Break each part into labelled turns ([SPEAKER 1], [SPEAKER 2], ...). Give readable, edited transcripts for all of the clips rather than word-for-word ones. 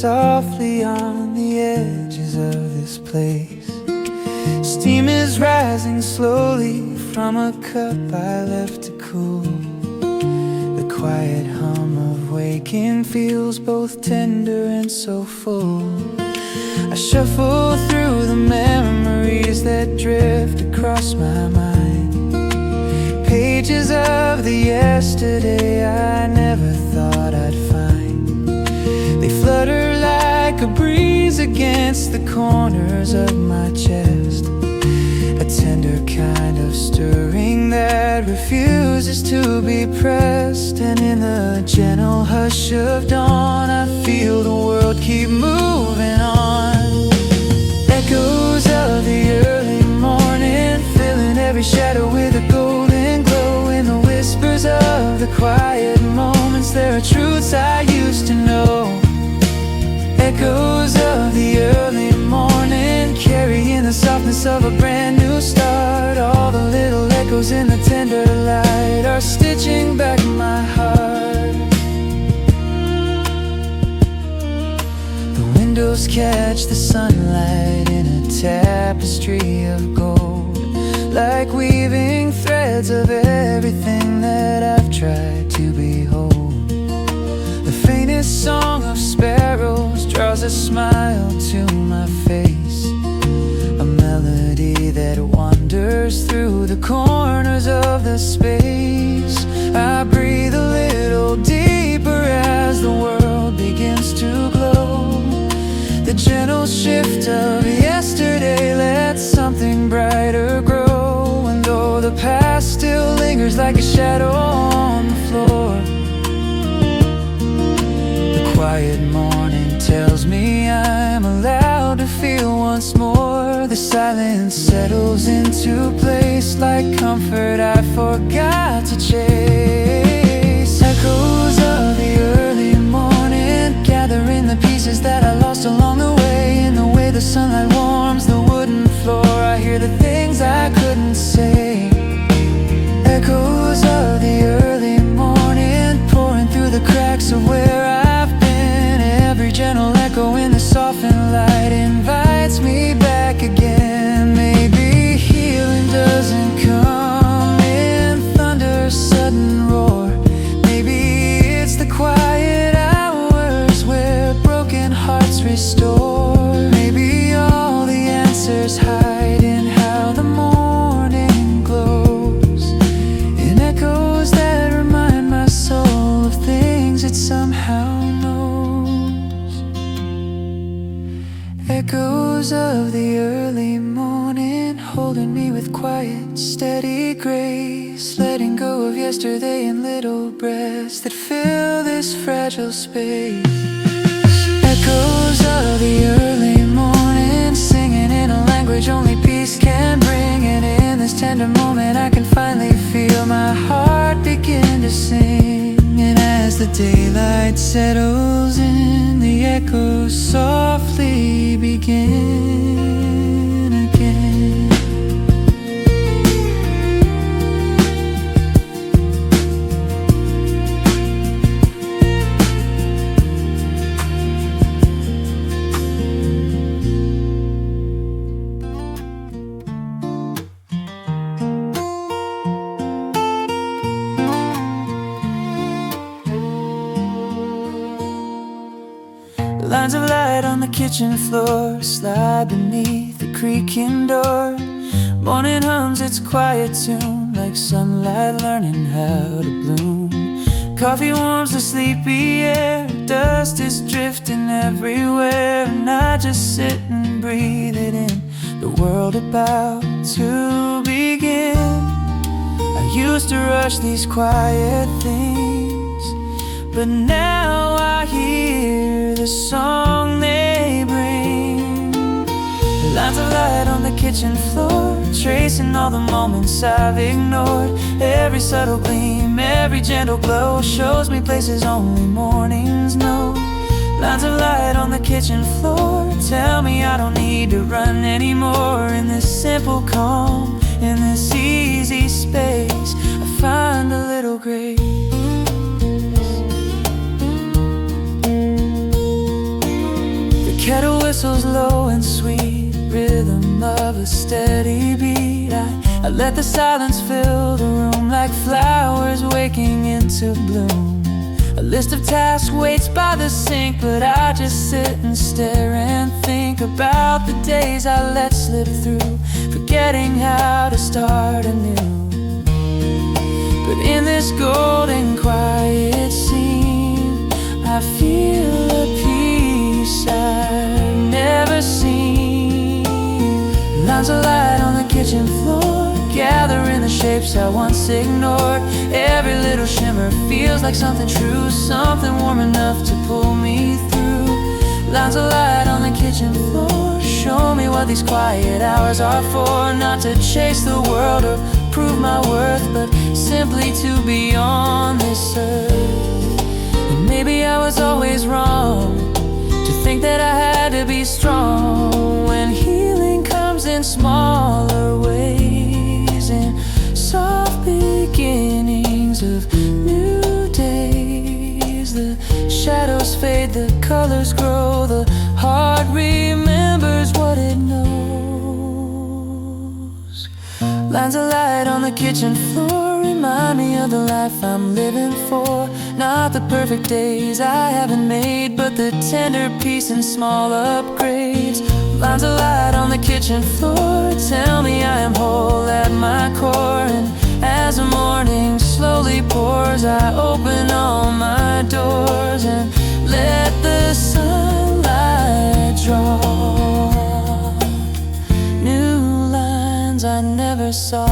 [SPEAKER 1] softly on the edges of this place. Steam is rising slowly from a cup I left to cool. The quiet hum of waking feels both tender and so full. I shuffle through the memories that drift across my mind. Pages of the yesterday I never thought I'd find. They flutter like a breeze against the corners of my chest. A tender kind of stirring that refuses to be pressed. And in the gentle hush of dawn I feel the world keep moving on. Echoes of the early morning filling every shadow with a golden glow. In the whispers of the quiet moments there are truths I used to know. Echoes of the early morning carrying the softness of a brand new start. All the little echoes in the tender light are stitching back my heart. The windows catch the sunlight in a tapestry of gold, like weaving threads of everything that I've tried to behold. The faintest song of sparrows draws a smile to my face, a melody that wanders through the corners of the space. I breathe a little deeper as the world begins to glow. The gentle shift of yesterday lets something brighter grow. And though the past still lingers like a shadow on the floor, the quiet morning tells me I'm allowed to feel once more. The silence settles into place like comfort I forgot to chase. Echoes of the early morning gathering the pieces that I lost along the way. In the way the sunlight warms the wooden floor I hear the things I couldn't say. Echoes of the early morning pouring through the cracks of where I've been. Every gentle echo in the softened light invites me back again. Maybe healing doesn't come in thunder's sudden roar. Maybe it's the quiet hours where broken hearts restore. Maybe all the answers hide in how the morning glows, in echoes that remind my soul of things it somehow knows. Echoes of the early morning holding me with quiet, steady grace, letting go of yesterday in little breaths that fill this fragile space. Echoes of the early morning singing in a language only peace can bring. And in this tender moment I can finally feel my heart begin to sing. And as the daylight settles in, the echoes softly begin again. Lines of light on the kitchen floor slide beneath the creaking door. Morning hums its quiet tune like sunlight learning how to bloom. Coffee warms the sleepy air, dust is drifting everywhere. And I just sit and breathe it in, the world about to begin. I used to rush these quiet things, but now I hear the song they bring. Lines of light on the kitchen floor, tracing all the moments I've ignored. Every subtle gleam, every gentle glow shows me places only mornings know. Lines of light on the kitchen floor tell me I don't need to run anymore. In this simple calm, in this easy space, I find a little grace. a steady beat. I let the silence fill the room like flowers waking into bloom. A list of tasks waits by the sink, but I just sit and stare and think about the days I let slip through, forgetting how to start anew. But in this golden quiet scene, I feel a peace I've never seen. Lines of light on the kitchen floor, gathering the shapes I once ignored. Every little shimmer feels like something true, something warm enough to pull me through. Lines of light on the kitchen floor, show me what these quiet hours are for. Not to chase the world or prove my worth, but simply to be on this earth. And maybe I was always wrong to think that I had to be strong when healing comes in smaller ways, in soft beginnings of new days. The shadows fade, the colors grow, the heart remembers what it knows. Lines of light on the kitchen floor remind me of the life I'm living for. Not the perfect days I haven't made, but the tender peace and small upgrades. Lines of light on the kitchen floor tell me I am whole at my core. And as the morning slowly pours, I open all my doors and let the sunlight draw new lines I never saw.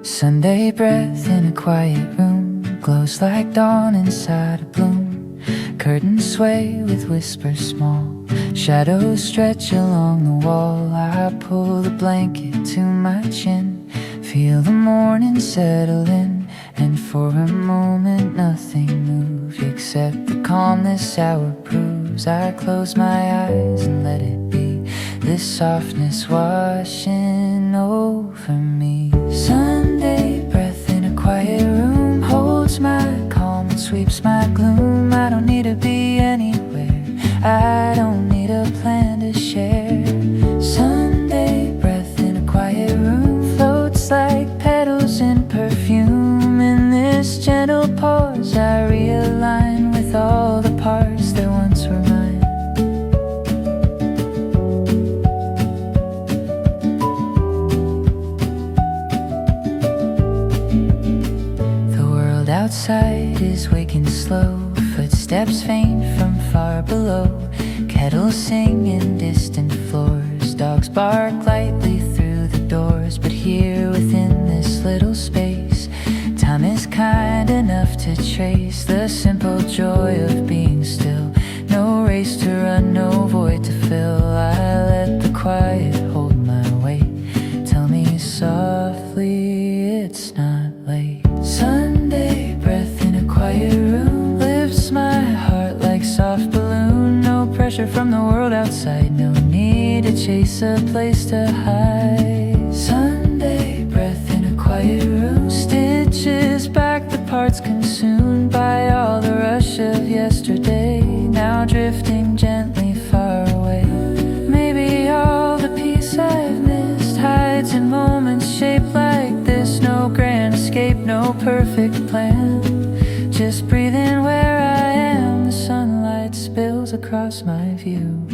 [SPEAKER 1] Sunday breath in a quiet room glows like dawn inside a bloom. Curtains sway with whispers small, shadows stretch along the wall. I pull the blanket to my chin, feel the morning settle in, and for a moment nothing moves except the calm this hour proves. I close my eyes and let it be, this softness washing over me. Sunday breath in a quiet room holds my calm and sweeps my gloom. I don't need to be anywhere, I don't need a plan to share. Sunday breath in a quiet room floats like petals in perfume. In this gentle pause I realign with all the parts that once were mine. Outside is waking slow, footsteps faint from far below. Kettles sing in distant floors, dogs bark lightly through the doors. But here within this little space, time is kind enough to trace the simple joy of being still. No race to run, no void to fill. I let the quiet hold my weight. Tell me softly it's not late. Sunday breath in a quiet room lifts my heart like soft balloon. No pressure from the world outside, no need to chase a place to hide. Sunday breath in a quiet room stitches back the parts consumed by all the rush of yesterday, now drifting gently far away. Maybe all the peace I've missed hides in moments shaped like this. No grand escape, no perfect plan, just breathing where I am. The sunlight spills across my view,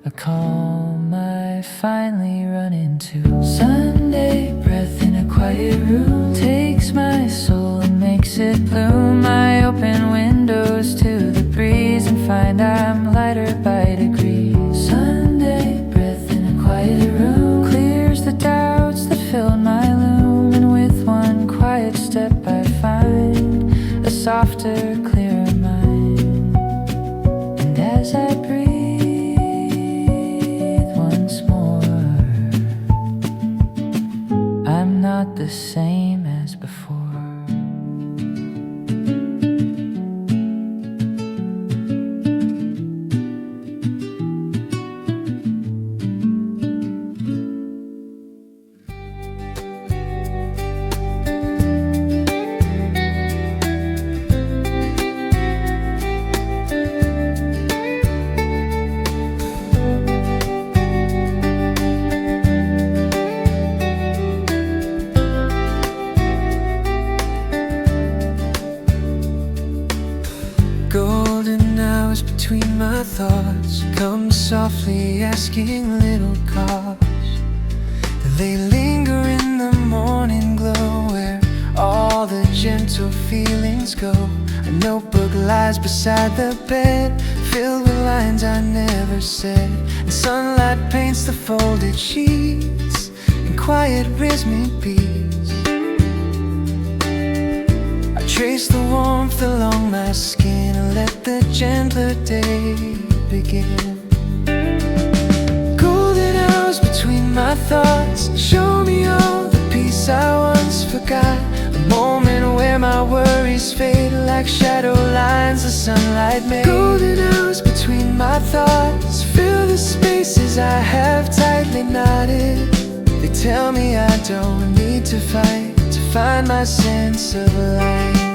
[SPEAKER 1] a calm I finally run into. Sunday breath in a quiet room takes my soul and makes it bloom. I open windows to the breeze and find I'm lighter by degrees. Sunday breath in a quiet room clears the doubts that filled my loom, and with one quiet step I find a softer, clearer mind. And as I breathe once more, I'm not the same as before. thoughts come softly asking little calls. They linger in the morning glow where all the gentle feelings go. A notebook lies beside the bed, filled with lines I never said. And sunlight paints the folded sheets in quiet rhythmic beats. I trace the warmth along my skin and let the gentler day begin. Golden hours between my thoughts show me all the peace I once forgot. A moment where my worries fade like shadow lines the sunlight made. Golden hours between my thoughts fill the spaces I have tightly knotted. They tell me I don't need to fight to find my sense of light.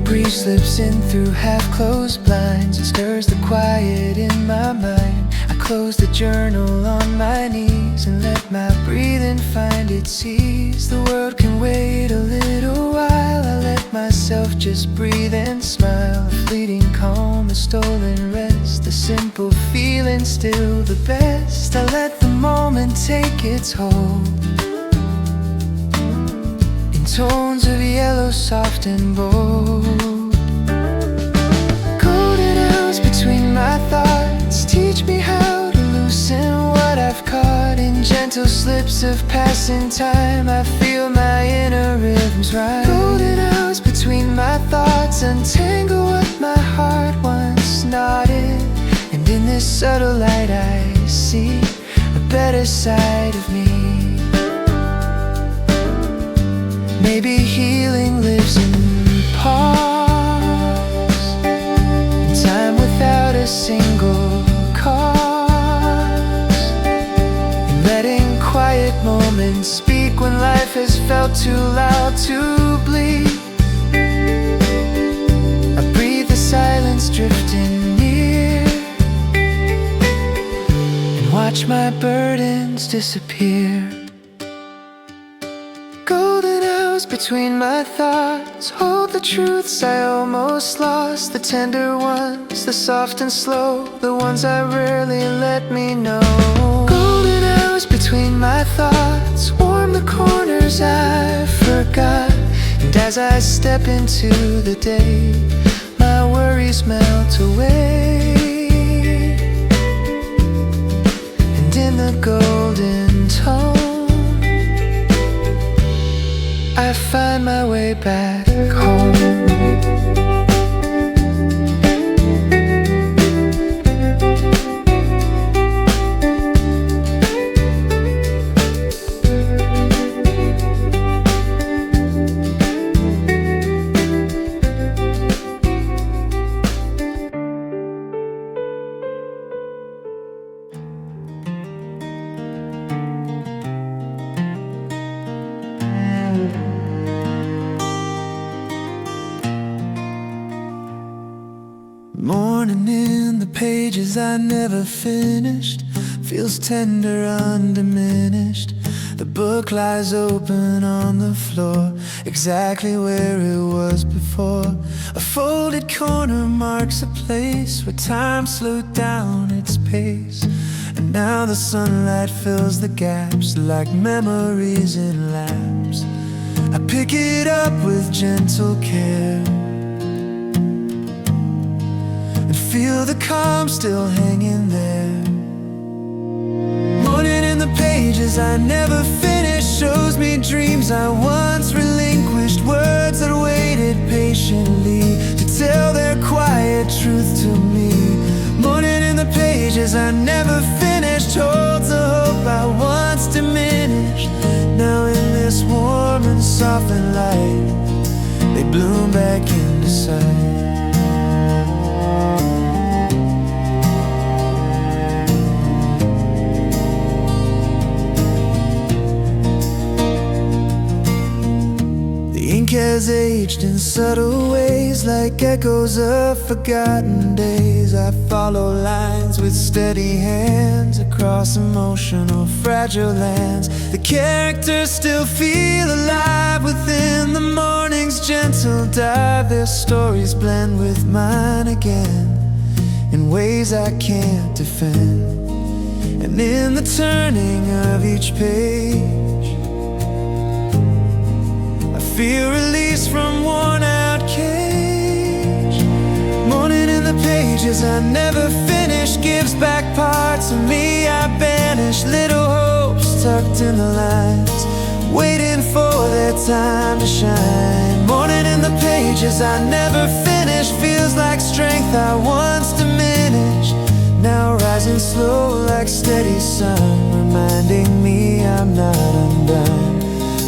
[SPEAKER 1] Breeze slips in through half-closed blinds and stirs the quiet in my mind. I close the journal on my knees and let my breathing find its ease. The world can wait a little while. I let myself just breathe and smile. A fleeting calm, a stolen rest, a simple feeling still the best. I let the moment take its hold. Tones of yellow, soft and bold. Golden hours between my thoughts teach me how to loosen what I've caught. In gentle slips of passing time, I feel my inner rhythms rise. Golden hours between my thoughts untangle what my heart once knotted. And in this subtle light I see a better side of me. Maybe healing lives in pause, in time without a single cause, in letting quiet moments speak when life has felt too loud to bleed. I breathe the silence drifting near and watch my burdens disappear. Golden hours between my thoughts hold the truths I almost lost. The tender ones, the soft and slow, the ones I rarely let me know. Golden hours between my thoughts warm the corners I forgot. And as I step into the day, my worries melt away. And in the golden tone I find my way back home. Morning in the pages I never finished feels tender, undiminished. The book lies open on the floor, exactly where it was before. A folded corner marks a place where time slowed down its pace. And now the sunlight fills the gaps like memories in lamps. I pick it up with gentle care and feel the calm still hanging there. Morning in the pages I never finished shows me dreams I once relinquished, words that waited patiently to tell their quiet truth to me. Morning in the pages I never finished holds the hope I once diminished. Now in this warm and softened light they bloom back into sight. has aged in subtle ways, like echoes of forgotten days. I follow lines with steady hands across emotional fragile lands. The characters still feel alive within the morning's gentle dive. Their stories blend with mine again in ways I can't defend. And in the turning of each page, I feel release from worn-out cage. Morning in the pages I never finish gives back parts of me I banish. Little hopes tucked in the lines, waiting for their time to shine. Morning in the pages I never finish feels like strength I once diminished, now rising slow like steady sun, reminding me I'm not undone.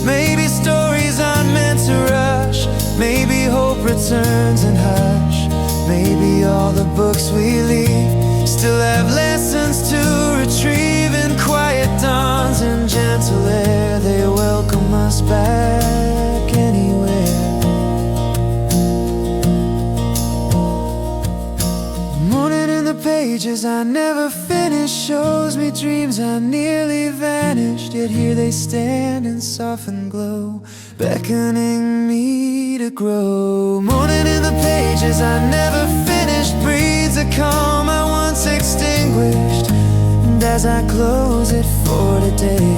[SPEAKER 1] Maybe stories aren't meant to rush, maybe hope returns in hush. Maybe all the books we leave still have lessons to retrieve. In quiet dawns and gentle air, they welcome us back anywhere. Morning in the pages I never finished shows me dreams I nearly vanished, yet here they stand in softened glow, beckoning me to grow. Morning in the pages I never finished breeds a calm I once extinguished, and as I close it for today,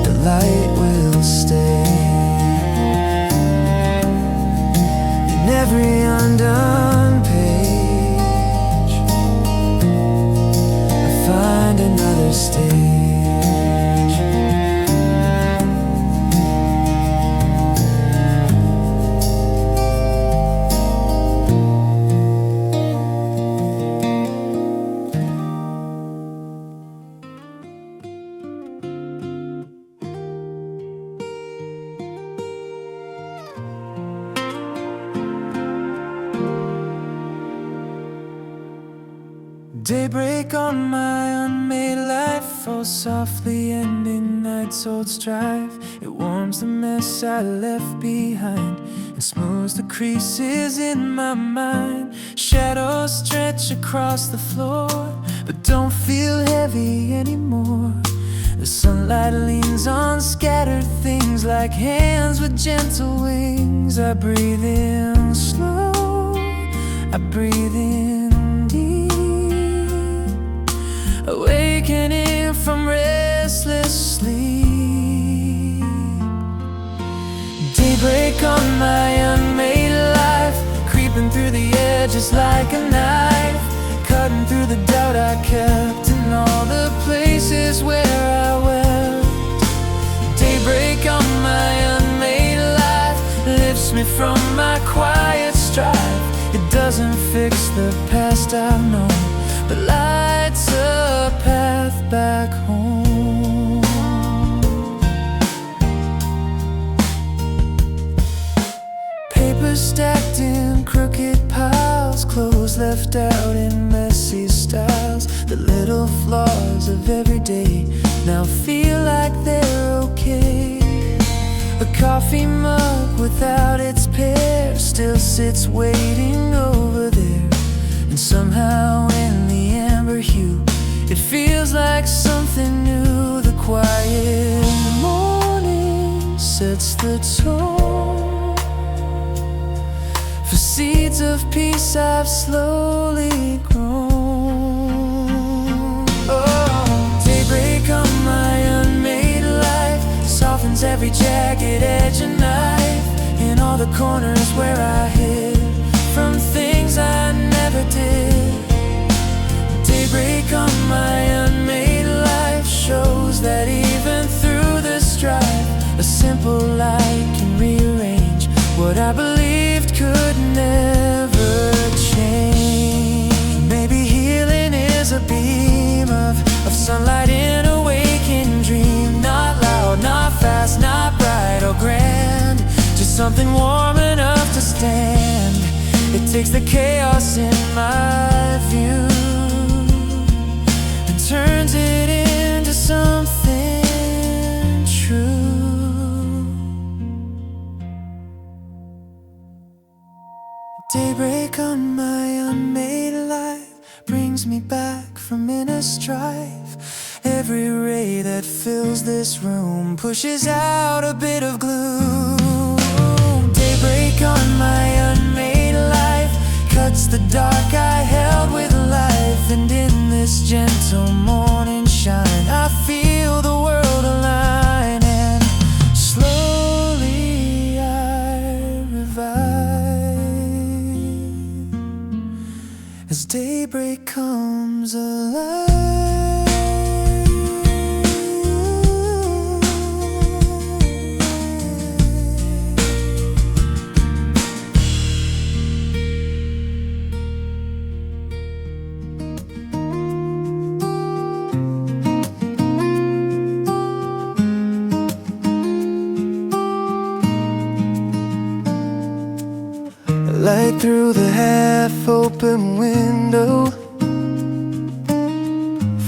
[SPEAKER 1] the light will stay. In every undone page I find another stage. Daybreak on my unmade life falls softly, ending night's old strife. It warms the mess I left behind and smooths the creases in my mind. Shadows stretch across the floor, but don't feel heavy anymore. The sunlight leans on scattered things like hands with gentle wings. I breathe in slow, I breathe in deep, awakening from restless sleep. Daybreak on my unmade life, creeping through the edges like a knife, cutting through the doubt I kept in all the places where I wept. Daybreak on my unmade life lifts me from my quiet strife. It doesn't fix the past I've known, but lights a path back home. Papers stacked in crooked piles, clothes left out in messy styles. The little flaws of every day now feel like they're okay. A coffee mug without its pair still sits waiting over there, and somehow in the amber hue it feels like something new. The quiet morning sets the tone for seeds of peace I've slowly grown. Oh, daybreak on my unmade life softens every jagged edge and knife in all the corners where I hid from things I never did. Daybreak on my unmade life shows that even through the strife, a simple light can rearrange what I believed could never change. Maybe healing is a beam of sunlight in a waking dream, not loud, not fast, not bright or grand, just something warm enough to stand. It takes the chaos in my view and turns it into something true. from inner strife. Every ray that fills this room pushes out a bit of gloom. Daybreak on my unmade life cuts the dark I held with life. And in this gentle morning shine I feel the world align. And slowly I revive as daybreak comes alive. Light through the half-open window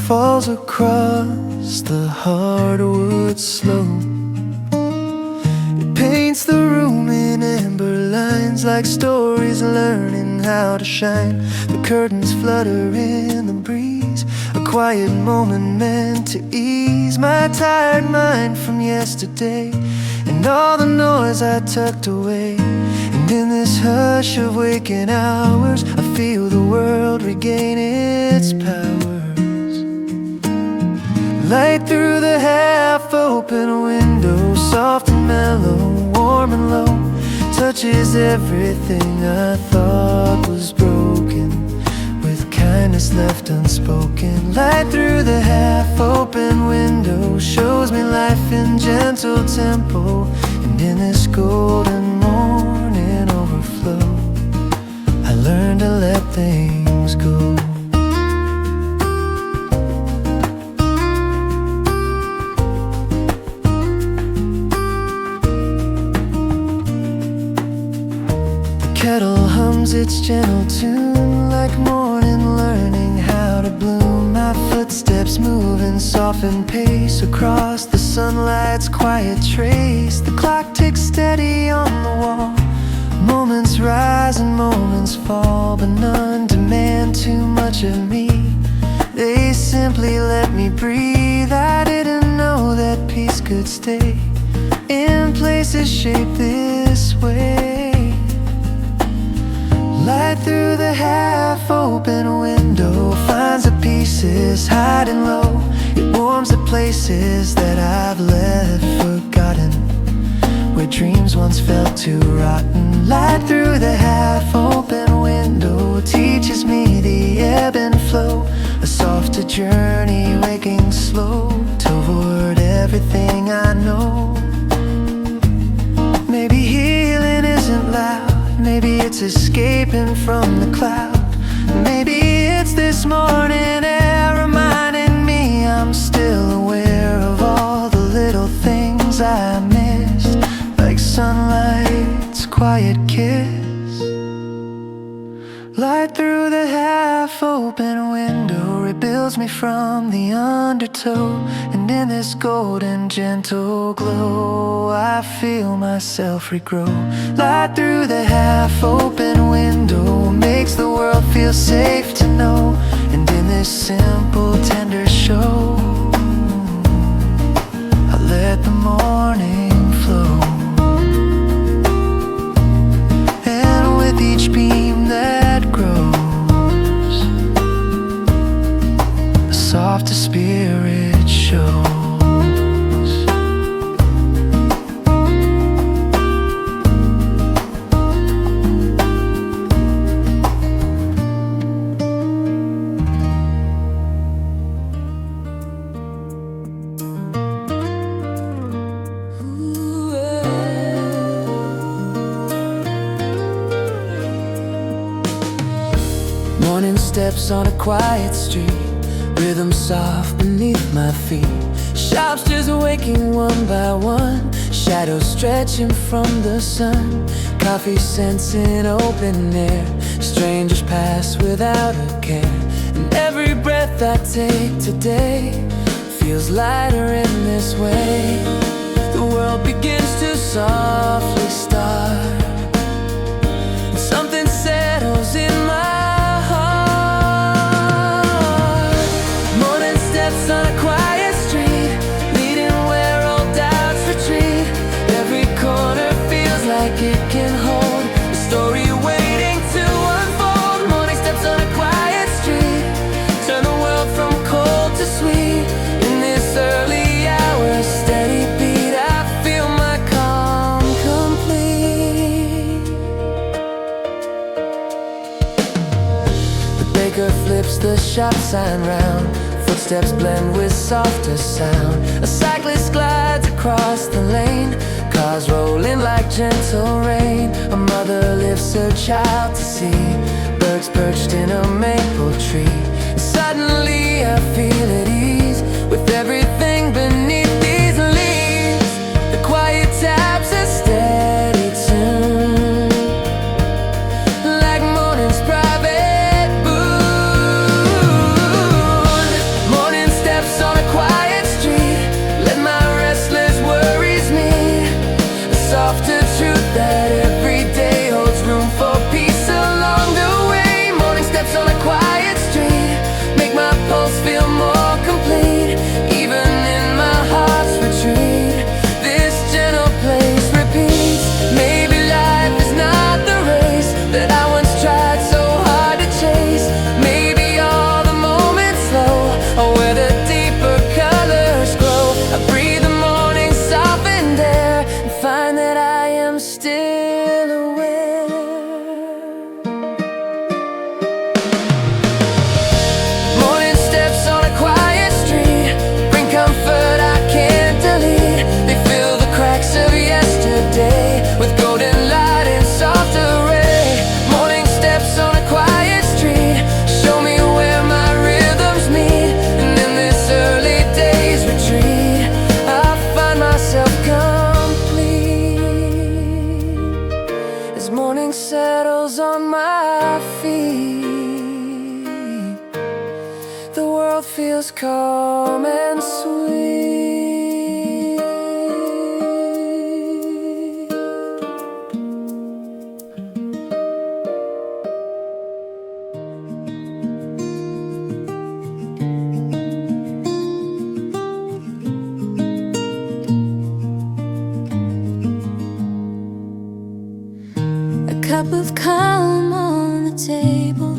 [SPEAKER 1] falls across the hardwood slope. It paints the room in amber lines like stories learning how to shine. The curtains flutter in the breeze, a quiet moment meant to ease my tired mind from yesterday and all the noise I tucked away. And in this hush of waking hours I feel the world regain its powers. Light through the half-open window, soft and mellow, warm and low, touches everything I thought was broken, with kindness left unspoken. Light through the half-open window shows me life in gentle tempo. And in this golden morning overflow I learned to let things go. The kettle hums its gentle tune like morning learning how to bloom. My footsteps move in softened pace across the sunlight's quiet trace. The clock ticks steady on the wall. Moments rise and moments fall, but none demand too much of me. They simply let me breathe. I didn't know that peace could stay in places shaped this way. Light through the half-open window finds the pieces hiding low. It warms the places that I've left forgotten, where dreams once felt too rotten. Light through the half-open window teaches me the ebb and flow, a softer journey waking slow toward everything I know. Maybe healing isn't loud, maybe it's escaping from the cloud. Maybe it's this morning air reminding me I'm still aware of all the little things I missed, like sunlight's quiet kiss. Light through the half-open window rebuilds me from the undertow. And in this golden gentle glow I feel myself regrow. Light through the half-open window makes the world feel safe to know. And in this simple tender show I let the morning flow. And with each beam that grows a softer spirit shows. Morning steps on a quiet street, rhythm soft beneath my feet. Shops just waking one by one, shadows stretching from the sun. Coffee scents in open air, strangers pass without a care. And every breath I take today feels lighter in this way. The world begins to softly start, and something settles in my heart. shop sign round. Footsteps blend with softer sound. A cyclist glides across the lane. Cars rolling like gentle rain. A mother lifts her child to see. Birds perched in a maple tree. And suddenly I feel at ease with everything beneath these leaves. The quiet taps a steady tune, like morning's private boon. Morning steps on a quiet street. Let my restless worries meet a softer truth that every day holds room for peace along the way. Morning steps on a quiet street make my pulse feel more complete. Even in my heart's retreat, this gentle place repeats. Maybe life is not the race that I once tried so hard to chase. Maybe all the moments slow are where the deeper colors grow. I breathe the morning softened air and find that I am still aware. Morning steps on a quiet street bring comfort I can't delete. They fill the cracks of yesterday with golden light and soft array. Morning steps on a quiet street show me where my rhythms meet. And in this early day's retreat I find myself complete. As morning settles on my feet, the world feels calm and sweet. A cup of calm on the table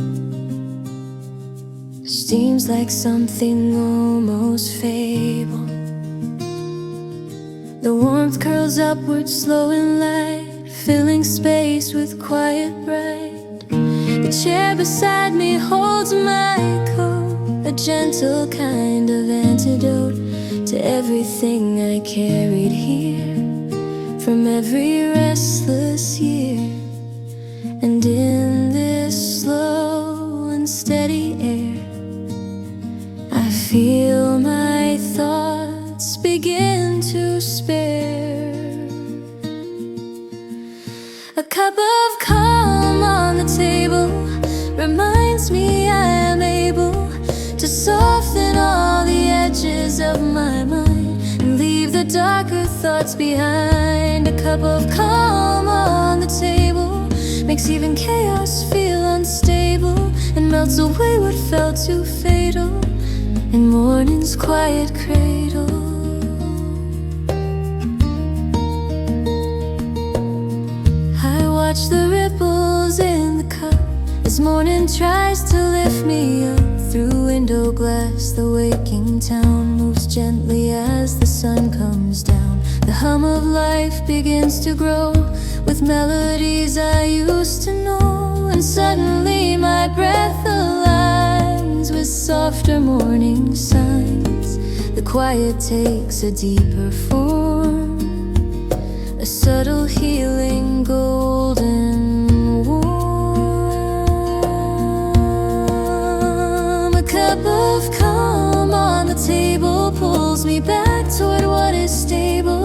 [SPEAKER 1] seems like something almost fable. The warmth curls upward slow and light, filling space with quiet bright. The chair beside me holds my coat, a gentle kind of antidote to everything I carried here from every restless year. And in this slow and steady air I feel my thoughts begin to spare. A cup of calm on the table reminds me I am able to soften all the edges of my mind and leave the darker thoughts behind. A cup of calm on the table makes even chaos feel unstable and melts away what felt too fatal in morning's quiet cradle. I watch the ripples in the cup as morning tries to lift me up. Through window glass the waking town moves gently as the sun comes down. The hum of life begins to grow with melodies I used to know. And suddenly my breath aligns with softer morning signs. The quiet takes a deeper form, a subtle healing golden warm. A cup of calm on the table pulls me back toward what is stable.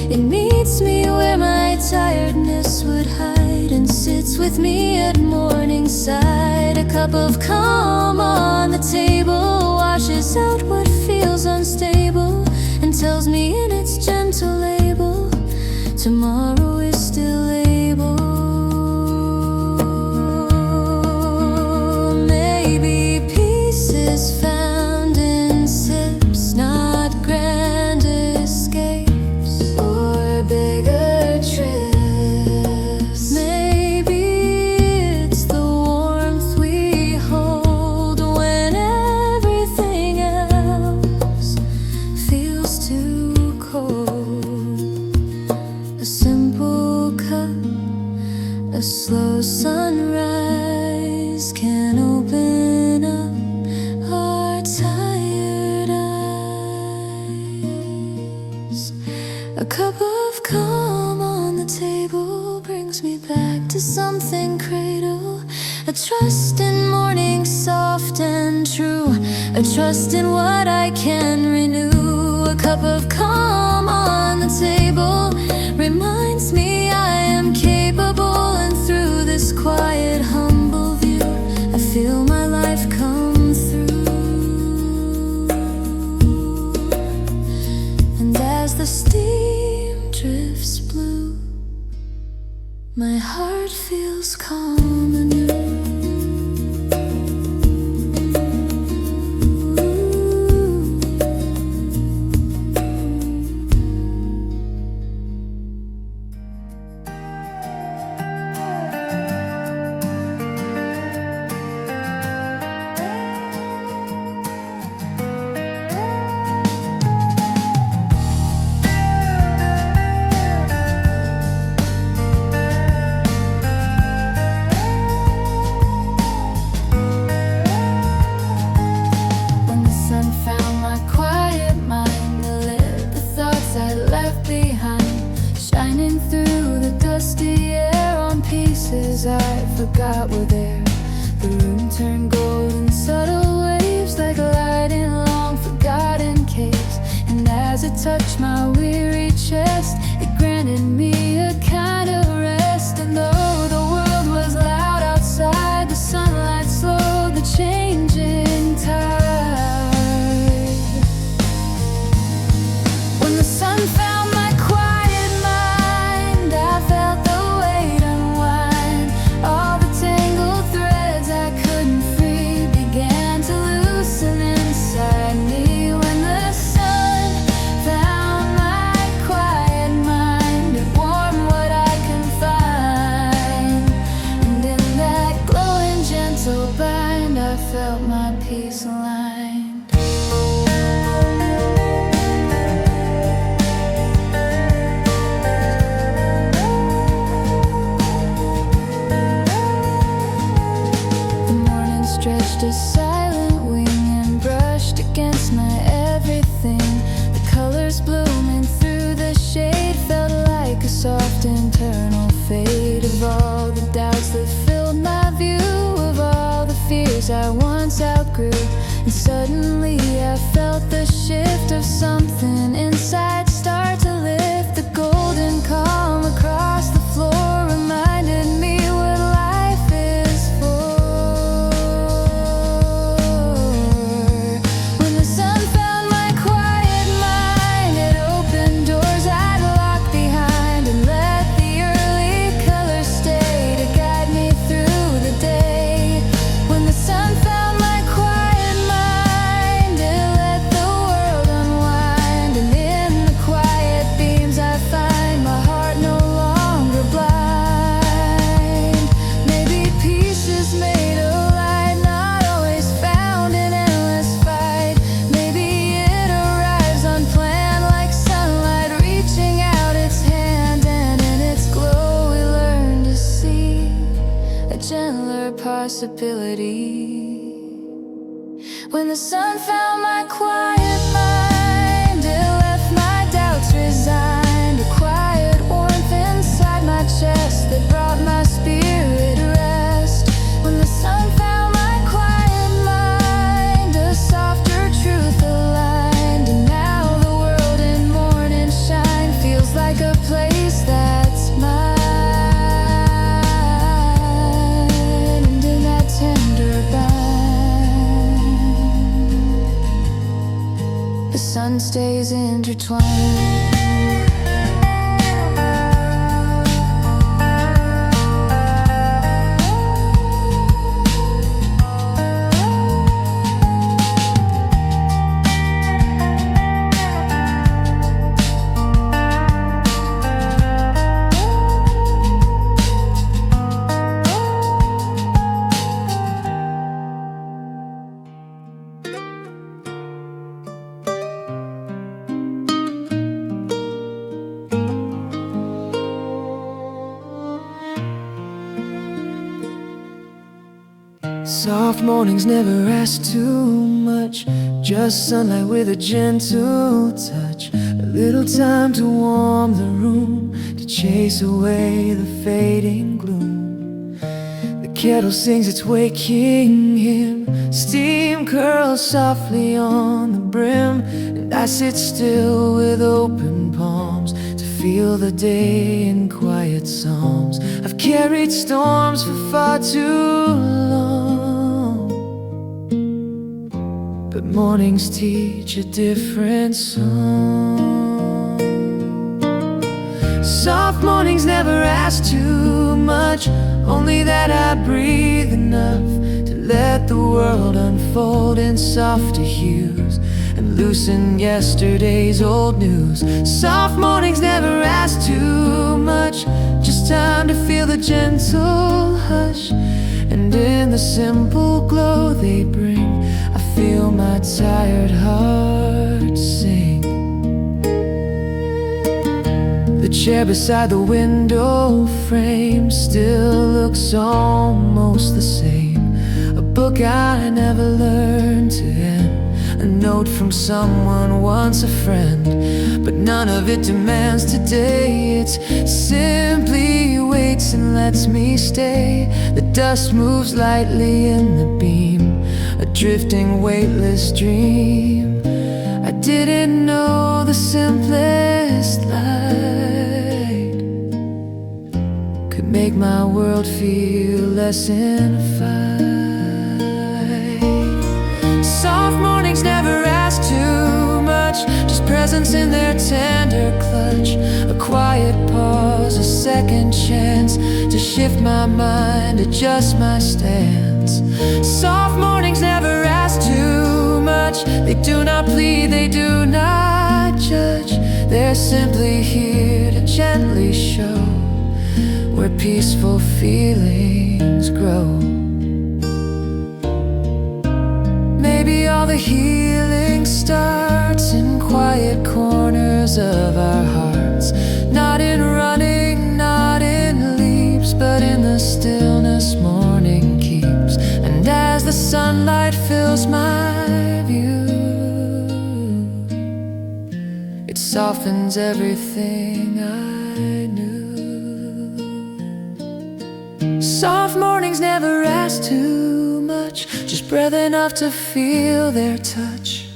[SPEAKER 1] It meets me where my tiredness would hide and sits with me at morning side. A cup of calm on the table washes out what feels unstable and tells me in its gentle label tomorrow is still able. Maybe peace is found in sips, not grand escapes or bigger trips. Maybe it's the warmth we hold when everything else feels too cold. A simple cup, a slow sunrise can open up A cup of calm on the table brings me back to something cradle. A trust in morning soft and true. A trust in what I can renew. A cup of calm on the table reminds me I am capable. And through this quiet, humble view, I feel my life come through. And as the steam drifts blue, my heart feels calm anew. I forgot were there. The room turned gold in subtle waves, like lighting long forgotten caves. And as it touched my weary chest, it granted me a kind of rest. And though the world was loud outside, the sunlight slowed the changing tide. When the sun found my quiet mind, I felt the weight unwind. All the tangled threads I couldn't free began to loosen inside me. When the sun found my quiet mind, it warmed what I can find. And in that glowing gentle bind, I felt my peace aligned. Stretched a silent wing and brushed against my everything. The colors blooming through the shade felt like a soft internal fade of all the doubts that filled my view, of all the fears I once outgrew. And suddenly I felt the shift of something inside start to lift. The golden calm across the floor reminded me what life is for. Possibility. When the sun found my quiet mind, it left my doubts resigned. A quiet warmth inside my chest that brought my spirit rest. When the sun found my quiet mind, a softer truth aligned. And now the world in morning shine feels like a place that's mine. The sun stays intertwined. Soft mornings never ask too much, just sunlight with a gentle touch. little time to warm the room, to chase away the fading gloom. The kettle sings, it's waking him. Steam curls softly on the brim, and I sit still with open palms to feel the day in quiet psalms. I've carried storms for far too long, but mornings teach a different song. Soft mornings never ask too much, only that I breathe enough to let the world unfold in softer hues and loosen yesterday's old news. Soft mornings never ask too much, just time to feel the gentle hush, and in the simple glow they bring, I feel my tired heart sing. The chair beside the window frame still looks almost the same. A book I never learned to end, a note from someone once a friend, but none of it demands today. It simply waits and lets me stay. The dust moves lightly in the beam, a drifting weightless dream. I didn't know the simplest light could make my world feel less in a fight. Soft mornings never ask too much, just presence in their tender clutch, a quiet pause, a second chance to shift my mind, adjust my stance. Soft mornings never ask too much, they do not plead, they do not judge, they're simply here to gently show where peaceful feelings grow. Maybe all the healing starts in quiet corners of our hearts, not in running, not in leaps, but in the stillness morning keeps. And as the sunlight fills my view, it softens everything I knew. Soft mornings never ask too much, just breath enough to feel their touch,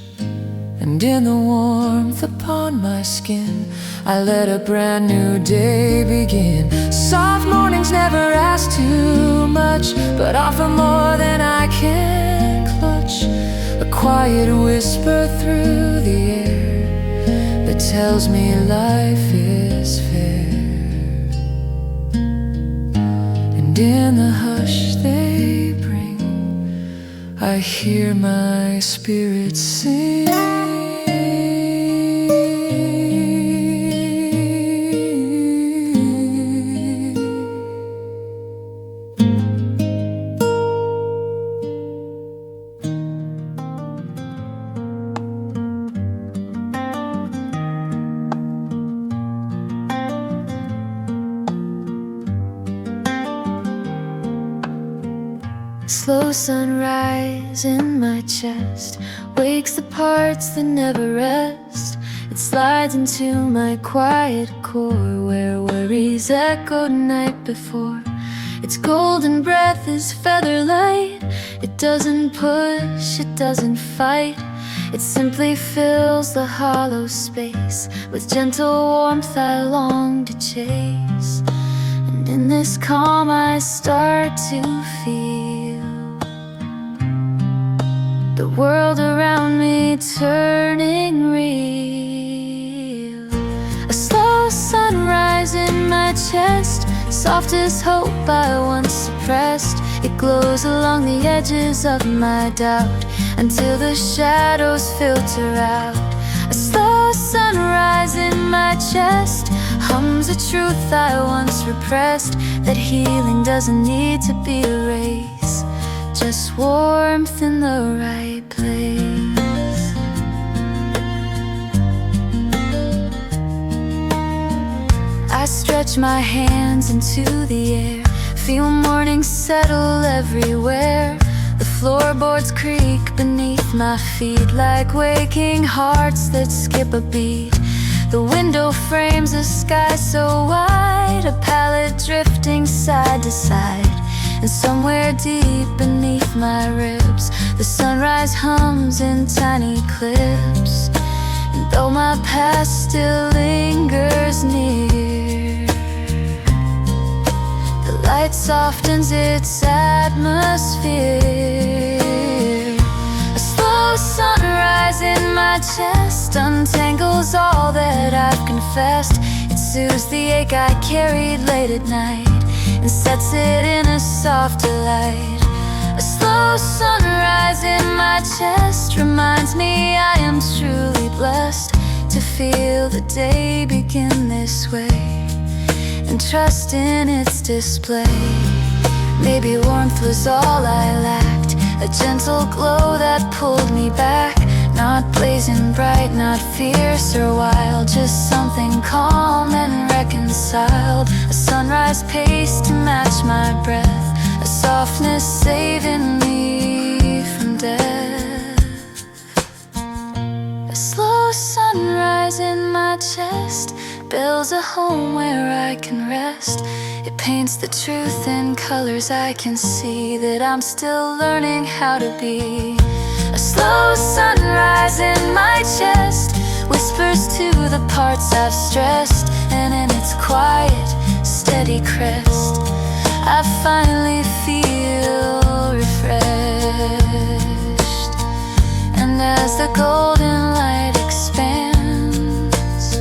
[SPEAKER 1] and in the warmth upon my skin, I let a brand new day begin. Soft mornings never ask too much, but offer more than I can clutch, a quiet whisper through the air that tells me life is fair. And in the hush they bring, I hear my spirit sing.
[SPEAKER 2] Slow sunrise in my chest wakes the parts that never rest. It slides into my quiet core where worries echoed night before. Its golden breath is feather light. It doesn't push, it doesn't fight. It simply fills the hollow space with gentle warmth I long to chase. And in this calm I start to feel the world around me turning real. A slow sunrise in my chest, soft as hope I once suppressed. It glows along the edges of my doubt until the shadows filter out. A slow sunrise in my chest hums a truth I once repressed, that healing doesn't need to be a race, just warmth in the right place. I stretch my hands into the air, feel morning settle everywhere. The floorboards creak beneath my feet like waking hearts that skip a beat. The window frames a sky so wide, a palette drifting side to side. And somewhere deep beneath my ribs, the sunrise hums in tiny clips. And though my past still lingers near, the light softens its atmosphere. A slow sunrise in my chest untangles all that I've confessed. It soothes the ache I carried late at night and sets it in a softer light. A slow sunrise in my chest reminds me I am truly blessed to feel the day begin this way and trust in its display. Maybe warmth was all I lacked, a gentle glow that pulled me back. Not blazing bright, not fierce or wild, just something calm and reconciled. A sunrise pace to match my breath, a softness saving me from death. A slow sunrise in my chest builds a home where I can rest. It paints the truth in colors I can see that I'm still learning how to be. A slow sunrise in my chest whispers to the parts I've stressed, and in its quiet, steady crest, I finally feel refreshed. And as the golden light expands,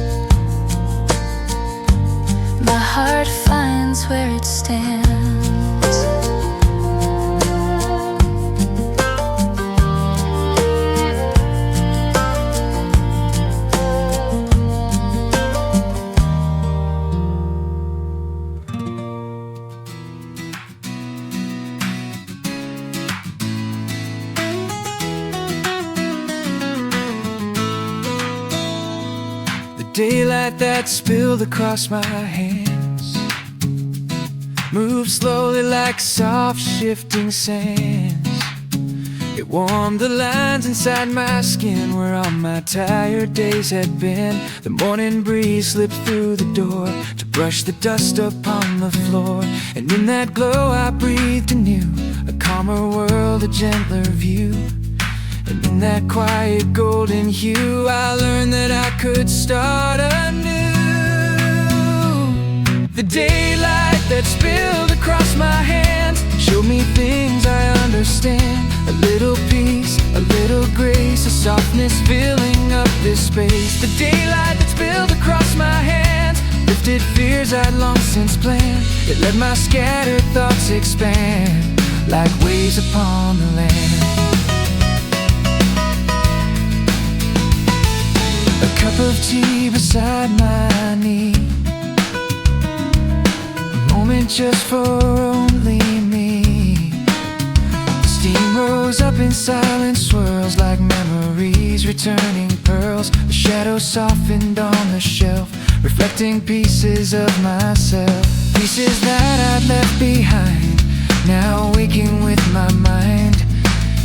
[SPEAKER 2] my heart finds where it stands.
[SPEAKER 1] Daylight that spilled across my hands moved slowly like soft shifting sands. It warmed the lines inside my skin where all my tired days had been. The morning breeze slipped through the door to brush the dust upon the floor, and in that glow I breathed anew a calmer world, a gentler view. And in that quiet golden hue I learned that I could start anew. The daylight that spilled across my hands showed me things I understand. A little peace, a little grace, a softness filling up this space. The daylight that spilled across my hands lifted fears I'd long since planned. It let my scattered thoughts expand like waves upon the land. A cup of tea beside my knee, a moment just for only me. The steam rose up in silent swirls like memories returning pearls. The shadows softened on the shelf, reflecting pieces of myself, pieces that I'd left behind, now waking with my mind.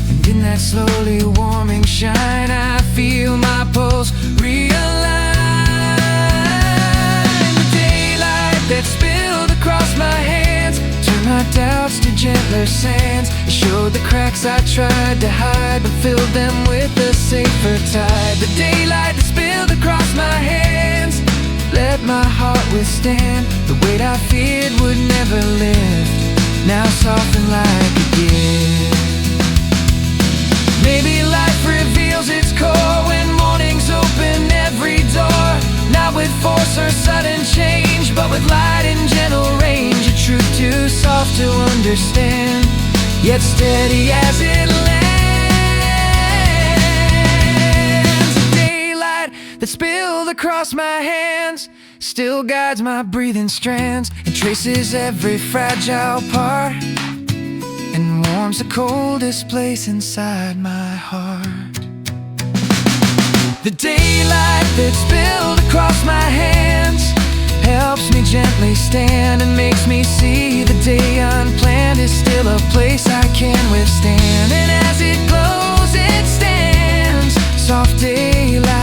[SPEAKER 1] And in that slowly warming shine I feel my pulse realign. The daylight that spilled across my hands turned my doubts to gentler sands. It showed the cracks I tried to hide but filled them with a safer tide. The daylight that spilled across my hands let my heart withstand the weight I feared would never lift, now softened like a gift. Maybe life reveals its core when mornings open every door, not with force or sudden change, but with light and gentle range. A truth too soft to understand, yet steady as it lands. The daylight that spilled across my hands still guides my breathing strands and traces every fragile part and warms the coldest place inside my heart. The daylight that spilled across my hands helps me gently stand and makes me see the day unplanned is still a place I can withstand. And as it glows it stands, soft daylight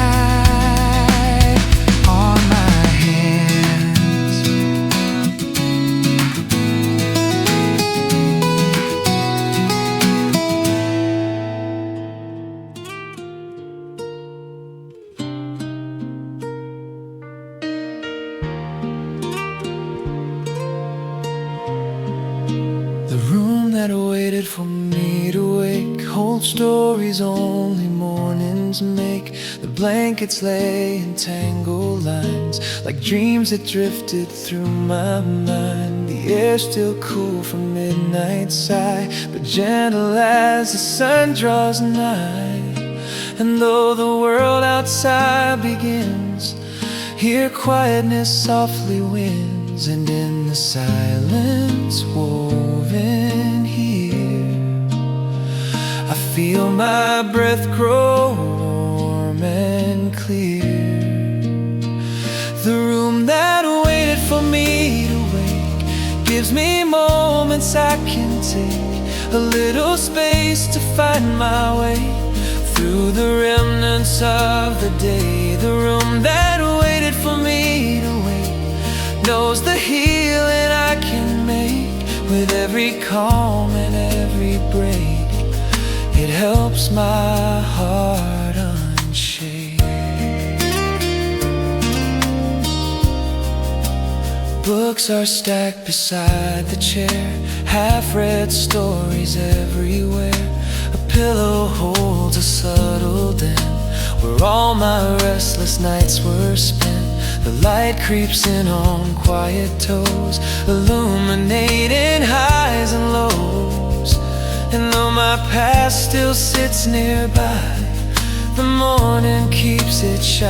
[SPEAKER 1] waited for me to wake, hold stories only mornings make. The blankets lay in tangled lines, like dreams that drifted through my mind. The air still cool from midnight sigh, but gentle as the sun draws nigh. And though the world outside begins, here quietness softly wins, and in the silence woven here, I feel my breath grow warm and clear. The room that waited for me to wake gives me moments I can take, a little space to find my way through the remnants of the day. The room that waited for me to wake knows the healing I can make with every calm and every break. It helps my heart unshake. Books are stacked beside the chair, half-read stories everywhere. A pillow holds a subtle den where all my restless nights were spent. The light creeps in on quiet toes, illuminating highs and lows. And though my past still sits nearby, the morning keeps it shy.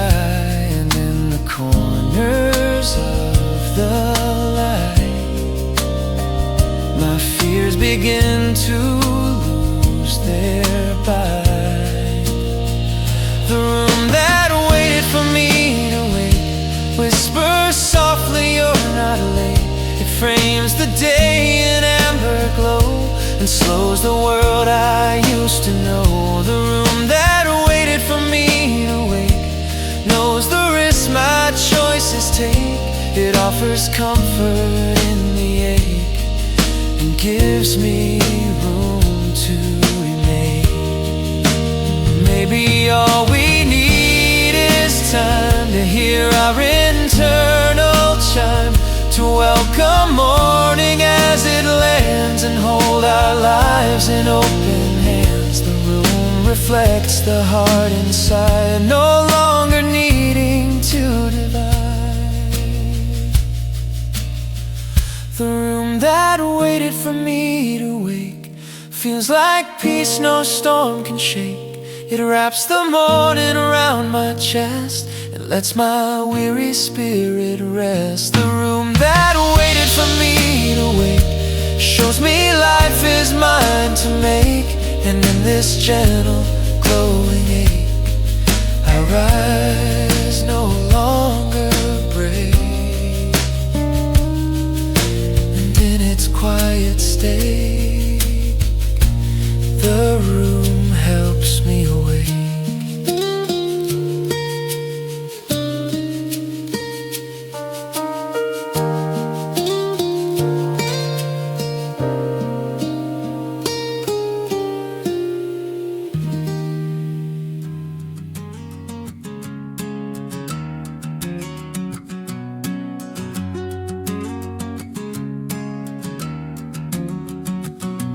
[SPEAKER 1] And in the corners of the light, my fears begin to lose their bite. The room that waited for me to wake whispers softly, you're not late. It frames the day in amber glow and slows the world I used to know. The room that waited for me to wake knows the risks my choices take. It offers comfort in the ache and gives me room to remain. Maybe all we need is time to hear our internal chime, to welcome morning as it lands and hold our lives in open hands. The room reflects the heart inside, no longer needing to divide. The room that waited for me to wake feels like peace no storm can shake. It wraps the morning around my chest and lets my weary spirit rest. The room that waited for me to wake shows me life is mine to make. And in this gentle glowing ache, I rise, no longer break. And in its quiet state, the room helps me awake.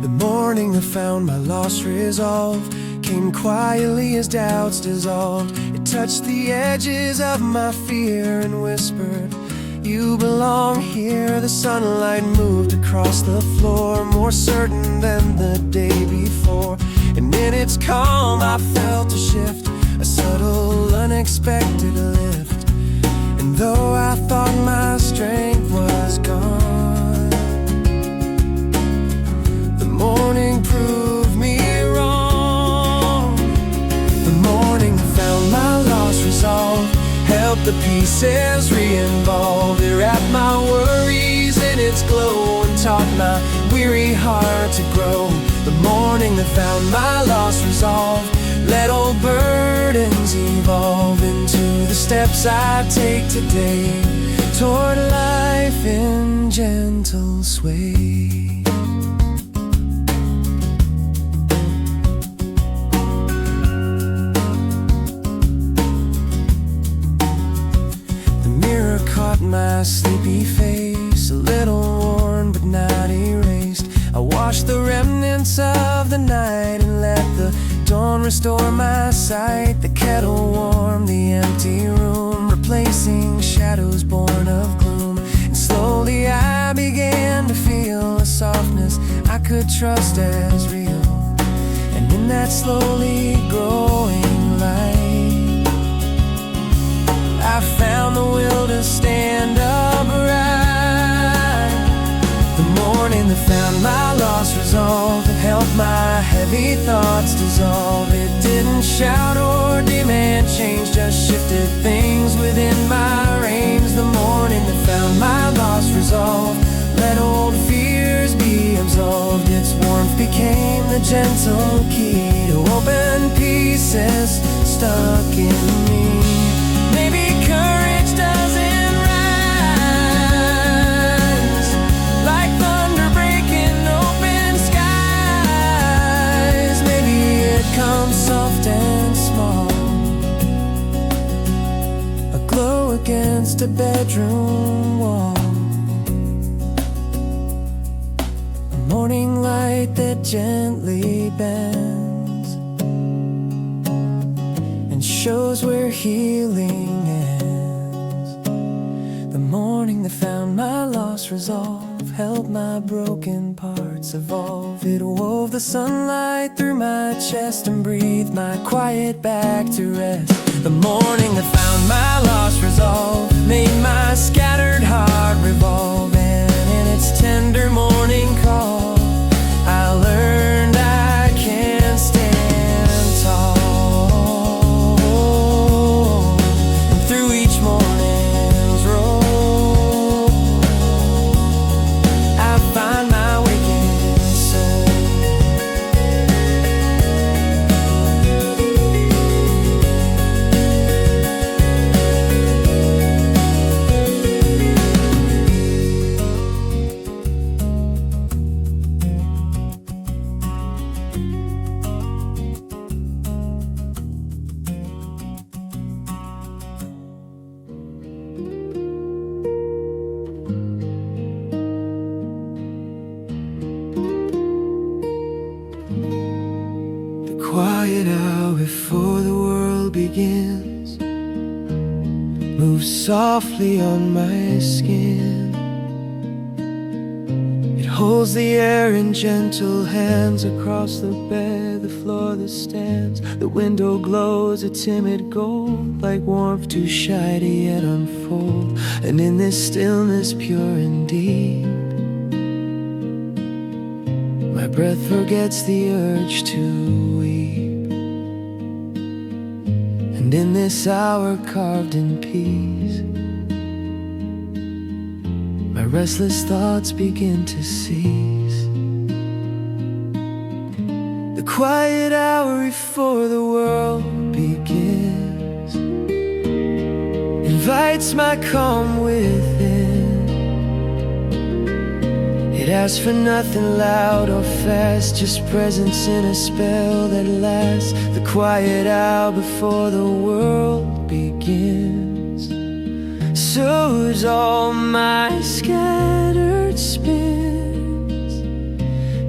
[SPEAKER 1] The morning I found my lost resolve came quietly as doubts dissolved. It touched the edges of my fear and whispered, you belong here. The sunlight moved across the floor, more certain than the day before. And in its calm I felt a shift, a subtle, unexpected lift. And though I thought my strength was gone, the morning proved me wrong. The morning found my lost resolve, helped the pieces re-involve. It wrapped my worries in its glow and taught my weary heart to grow. The morning that found my lost resolve let old burdens evolve into the steps I take today toward life in gentle sway. My sleepy face, a little worn but not erased. I wash the remnants of the night and let the dawn restore my sight. The kettle warmed the empty room, replacing shadows born of gloom. And slowly I began to feel a softness I could trust as real. And in that slowly growing light, I found the will to stand upright. The morning that found my lost resolve, that helped my heavy thoughts dissolve. It didn't shout or demand change, just shifted things within my reins. The morning that found my lost resolve, let old fears be absolved. Its warmth became the gentle key to open pieces stuck in me. Maybe courage doesn't rise like thunder breaking open skies. Maybe it comes soft and small, a glow against a bedroom wall. Morning light that gently bends and shows where healing ends. The morning that found my lost resolve, helped my broken parts evolve. It wove the sunlight through my chest and breathed my quiet back to rest. The morning that found my lost resolve made my scattered heart revolve. And in its tender morning call, I learned I can stand tall. And through each morning's roll, I find my waking soul. Quiet hour before the world begins moves softly on my skin. It holds the air in gentle hands across the bed, the floor that stands. The window glows a timid gold, like warmth too shy to yet unfold. And in this stillness pure and deep, my breath forgets the urge to weep. And in this hour carved in peace, my restless thoughts begin to cease. The quiet hour before the world begins invites my calm within. It asks for nothing loud or fast, just presence in a spell that lasts. The quiet hour before the world begins sows all my scattered spins,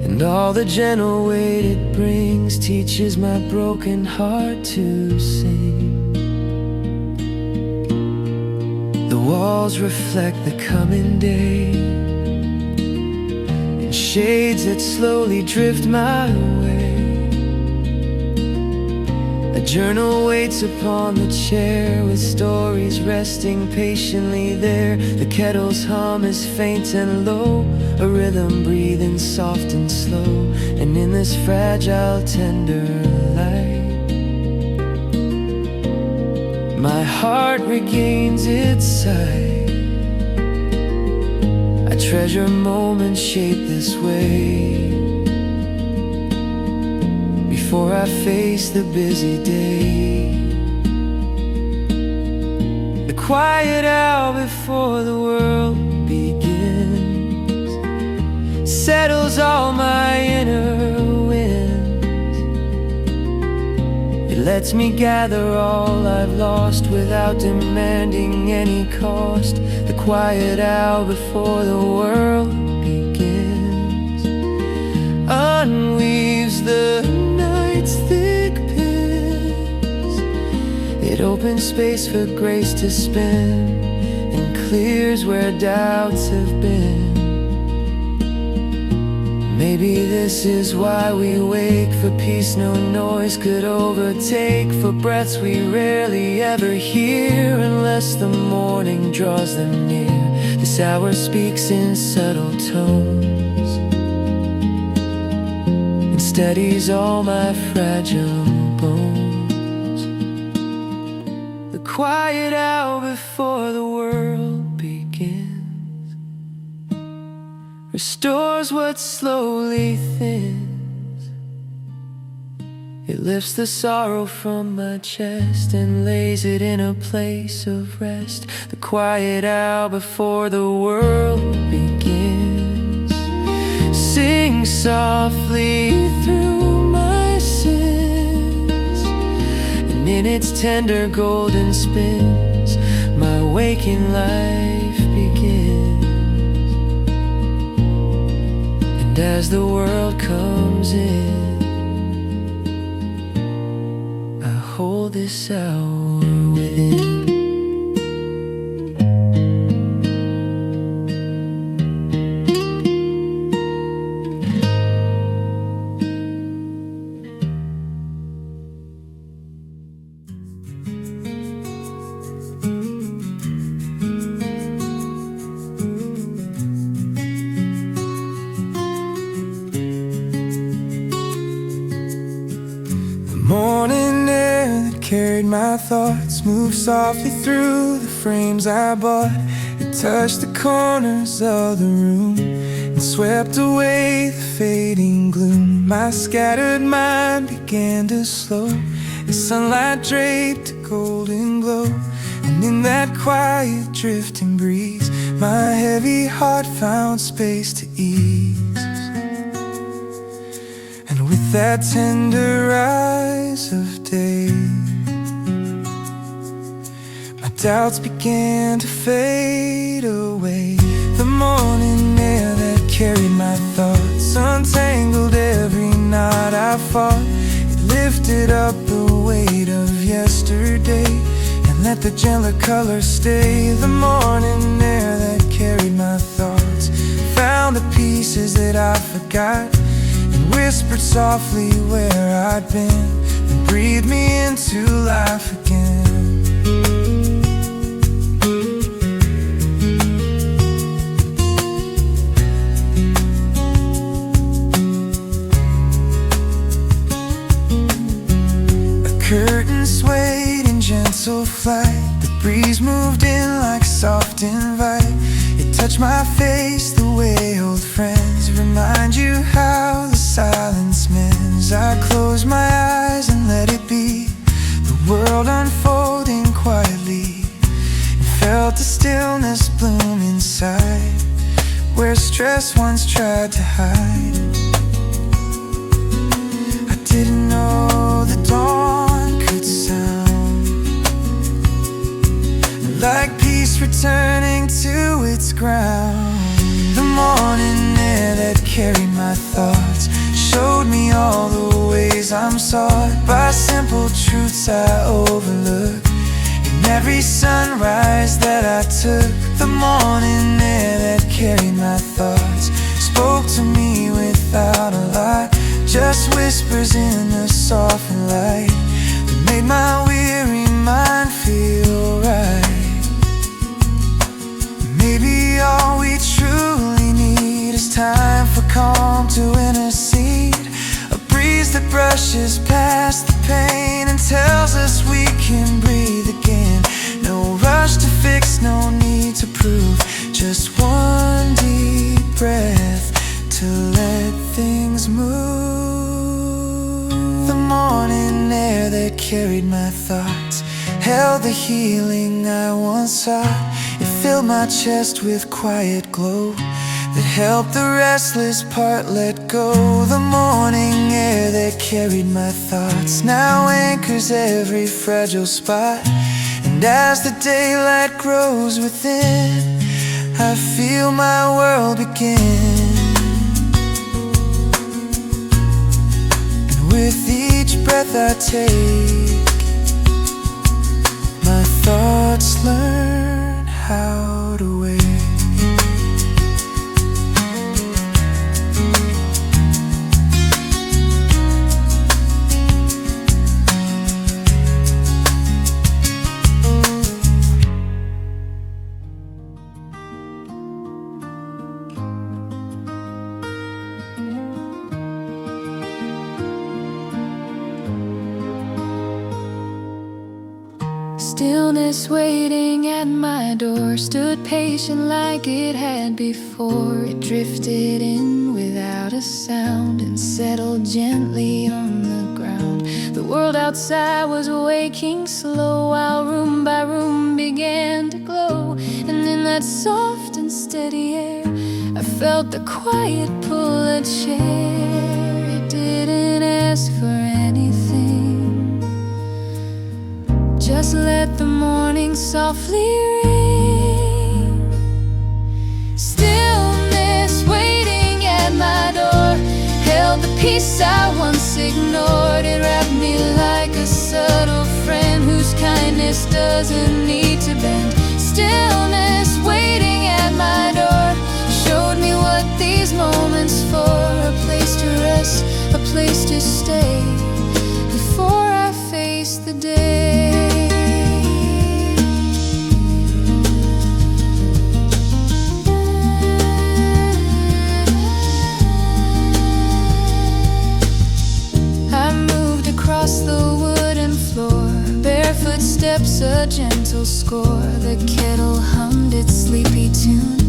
[SPEAKER 1] and all the gentle weight it brings teaches my broken heart to sing. The walls reflect the coming day, shades that slowly drift my way. A journal waits upon the chair with stories resting patiently there. The kettle's hum is faint and low, a rhythm breathing soft and slow. And in this fragile tender light, my heart regains its sight. Treasure moments shaped this way before I face the busy day. The quiet hour before the world begins settles all my inner winds. It lets me gather all I've lost without demanding any cost. The quiet hour before the world begins unweaves the night's thick pins. It opens space for grace to spin and clears where doubts have been. Maybe this is why we wake, for peace no noise could overtake, for breaths we rarely ever hear unless the morning draws them near. This hour speaks in subtle tones and steadies all my fragile bones. The quiet hour before the world begins restores what slowly thins. It lifts the sorrow from my chest and lays it in a place of rest. The quiet hour before the world begins. Sing softly through my sins, and in its tender golden spins my waking life begins. As the world comes in, I hold this hour within. Morning air that carried my thoughts moved softly through the frames I bought. It touched the corners of the room and swept away the fading gloom. My scattered mind began to slow as sunlight draped a golden glow, and in that quiet drifting breeze my heavy heart found space to ease. With that tender rise of day, my doubts began to fade away. The morning air that carried my thoughts untangled every knot I fought. It lifted up the weight of yesterday and let the gentler color stay. The morning air that carried my thoughts found the pieces that I forgot, whispered softly where I'd been, and breathed me into life again. A curtain swayed in gentle flight, the breeze moved in like soft invite. It touched my face the way old friends remind you how the silence mends. I closed my eyes and let it be, the world unfolding quietly, and felt the stillness bloom inside where stress once tried to hide. I didn't know the dawn could sound like peace returning to its ground. The morning air that carried my thoughts showed me all the ways I'm sought by simple truths I overlook. In every sunrise that I took, the morning air that carried my thoughts spoke to me without a lie, just whispers in the softened light that made my weary mind feel right. Maybe all we truly need is time for calm to intercede, a breeze that brushes past the pain and tells us we can breathe again. No rush to fix, no need to prove, just one deep breath to let things move. The morning air that carried my thoughts held the healing I once sought. It filled my chest with quiet glow that helped the restless part let go. The morning air that carried my thoughts now anchors every fragile spot, and as the daylight grows within, I feel my world begin. breath I take, my thoughts learn how to wait.
[SPEAKER 2] Stillness waiting at my door stood patient like it had before. It drifted in without a sound and settled gently on the ground. The world outside was waking slow while room by room began to glow. And in that soft and steady air, I felt the quiet pull a chair. It didn't ask for anything, just let the morning softly ring. Stillness waiting at my door held the peace I once ignored. It wrapped me like a subtle friend whose kindness doesn't need to bend. Stillness waiting at my door showed me what these moments for. A place to rest, a place to stay before I face the day. Across the wooden floor, barefoot steps a gentle score. The kettle hummed its sleepy tune,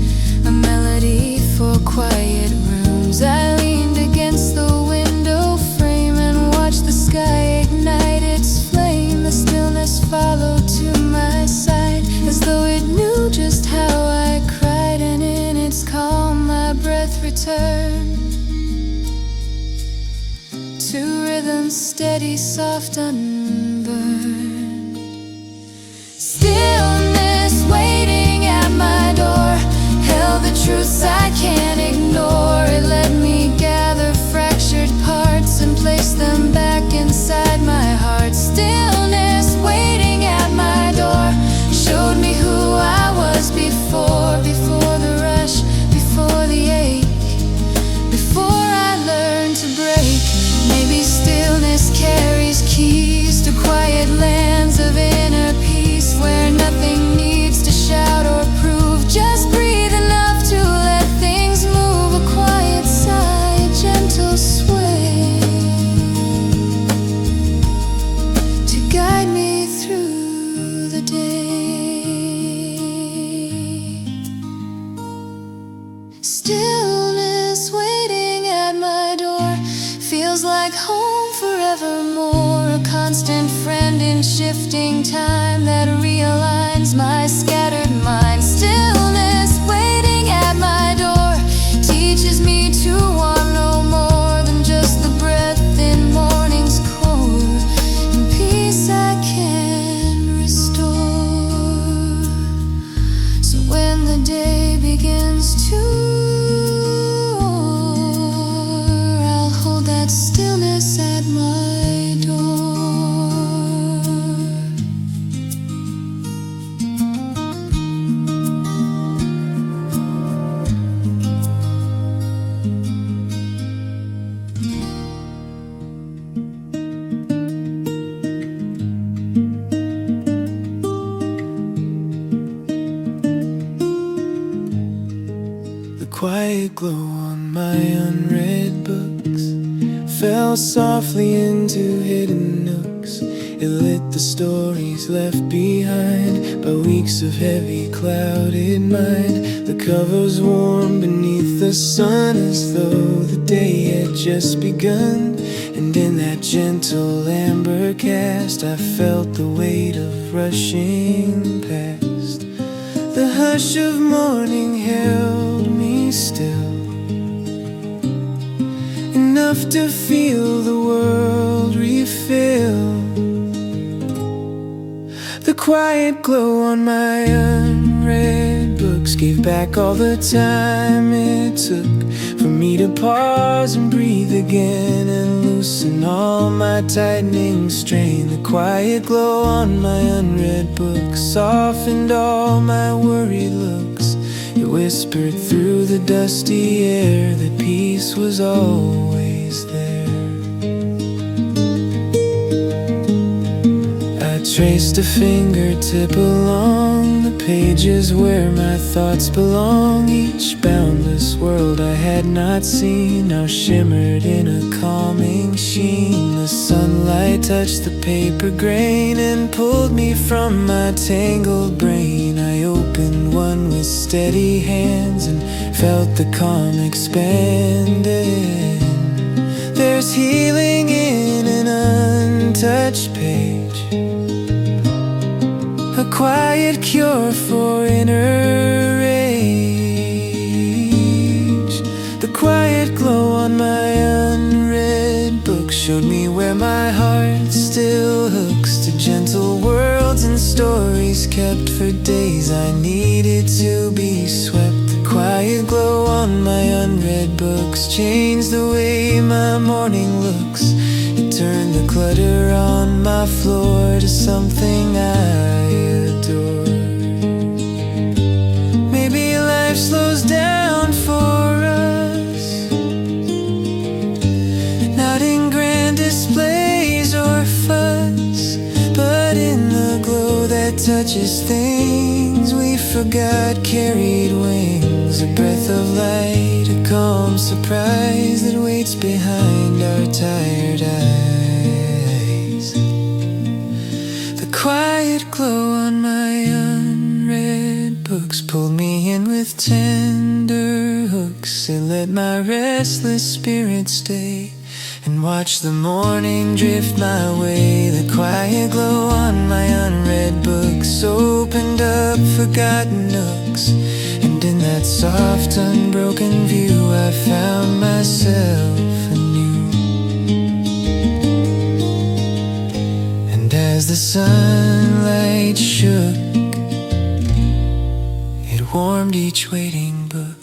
[SPEAKER 2] a melody for quiet rooms. I leaned against the window frame and watched the sky ignite its flame. The stillness followed to my side as though it knew just how I cried, and in its calm my breath returned to rhythms steady, soft, unburned. Stillness waiting at my door held the truths I can't ignore. It let me gather fractured parts and place them back inside my heart. Stillness waiting at my door showed me who I was before the rush, before the ache, before I learned to break. Maybe stillness carries keys to quiet lands of inner peace, where nothing needs to shout or prove. Just breathe enough to let things move. A quiet sigh, a gentle sway to guide me through the day. Stillness waiting at my door feels like home forevermore, a constant friend in shifting time that realigns my scattered mind. Stillness waiting at my door teaches me to want no more than just the breath in morning's core, and peace I can restore. So when the day begins to stillness at my door. The quiet glow on my unread books fell softly into hidden nooks. It lit the stories left behind by weeks of heavy clouded mind. The covers warm beneath the sun as though the day had just begun. And in that gentle amber cast I felt the weight of rushing past. The hush of morning held me still, enough to feel the world refill. The quiet glow on my unread books gave back all the time it took for
[SPEAKER 1] me to pause and breathe again and loosen all my tightening strain. The quiet glow on my unread book softened all my worried looks. It whispered through the dusty air that peace was always there. I traced a fingertip along the pages where my thoughts belong. Each boundless world I had not seen now shimmered in a calming sheen. The sunlight touched the paper grain and pulled me from my tangled brain. I opened one with steady hands and felt the calm expanding. There's healing in an untouched page, a quiet cure for inner rage. The quiet glow on my unread book showed me where my heart still hooks to gentle words and stories kept for days I needed to be swept. The quiet glow on my unread books changed the way my morning looks. It turned the clutter on my floor to something I adore. Maybe life slows down for us, not in grand displays or fuss, but in the glow that touches things we forgot carried wings. A breath of light, a calm surprise that waits behind our tired eyes. The quiet glow on my unread books pulled me in with tender hooks. It let my restless spirit stay and watch the morning drift my way. The quiet glow on my unread books opened up forgotten nooks, and in that soft unbroken view I found myself anew. And as the sunlight shook, it warmed each waiting book.